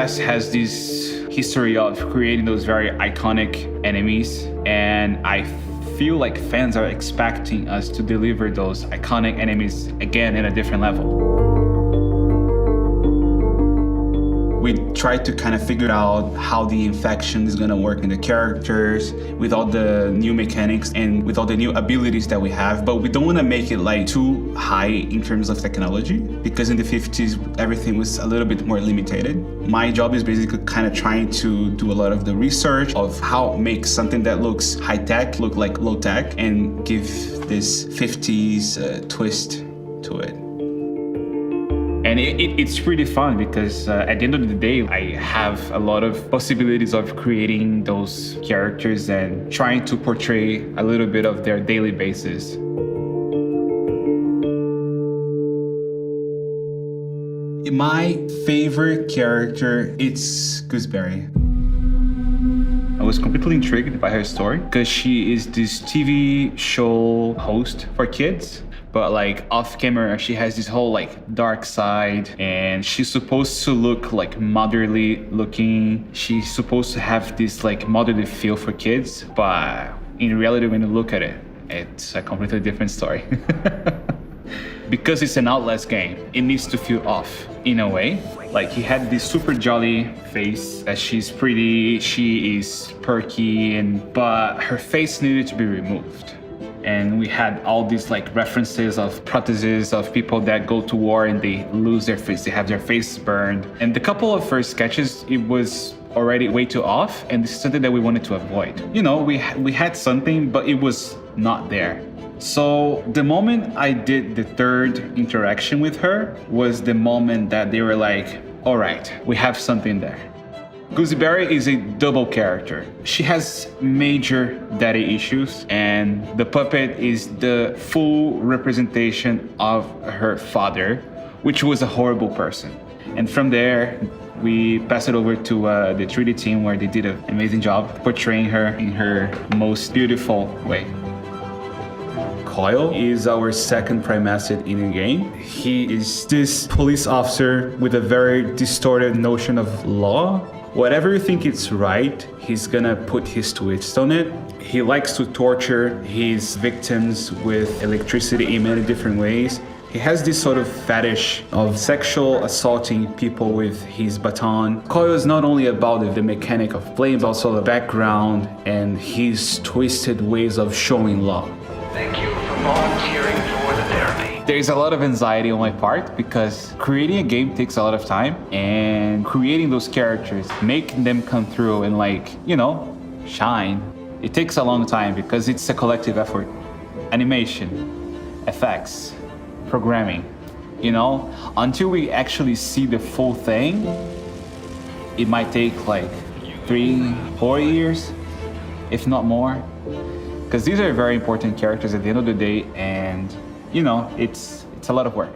Outlast has this history of creating those very iconic enemies, and I feel like fans are expecting us to deliver those iconic enemies again in a different level. We tried to kind of figure out how the infection is gonna work in the characters with all the new mechanics and with all the new abilities that we have, but we don't wanna make it like too high in terms of technology, because in the 50s, everything was a little bit more limited. My job is basically kind of trying to do a lot of the research of how make something that looks high-tech look like low-tech and give this 50s twist to it. And it's pretty fun because at the end of the day, I have a lot of possibilities of creating those characters and trying to portray a little bit of their daily basis. My favorite character, it's Gooseberry. I was completely intrigued by her story because she is this TV show host for kids. But like off camera, she has this whole like dark side, and she's supposed to look like motherly looking. She's supposed to have this like motherly feel for kids, but in reality, when you look at it, it's a completely different story. Because it's an Outlast game, it needs to feel off in a way. Like he had this super jolly face, that she's pretty, she is perky, but her face needed to be removed. And we had all these like references of prostheses of people that go to war and they lose their face, they have their face burned. And the couple of first sketches, it was already way too off, and this is something that we wanted to avoid. You know, we had something, but it was not there. So the moment I did the third interaction with her was the moment that they were like, all right, we have something there. Gooseberry is a double character. She has major daddy issues, and the puppet is the full representation of her father, which was a horrible person. And from there, we passed it over to the 3D team, where they did an amazing job portraying her in her most beautiful way. Coil is our second prime asset in the game. He is this police officer with a very distorted notion of law. Whatever you think it's right, he's gonna put his twist on it. He likes to torture his victims with electricity in many different ways. He has this sort of fetish of sexual assaulting people with his baton. Coil is not only about the mechanic of playing, but also the background and his twisted ways of showing law. Thank you for volunteering for the therapy. There's a lot of anxiety on my part because creating a game takes a lot of time, and creating those characters, making them come through and like, you know, shine. It takes a long time because it's a collective effort. Animation, effects, programming, you know, until we actually see the full thing, it might take like 3-4 years, if not more. Because these are very important characters at the end of the day, and you know, it's a lot of work.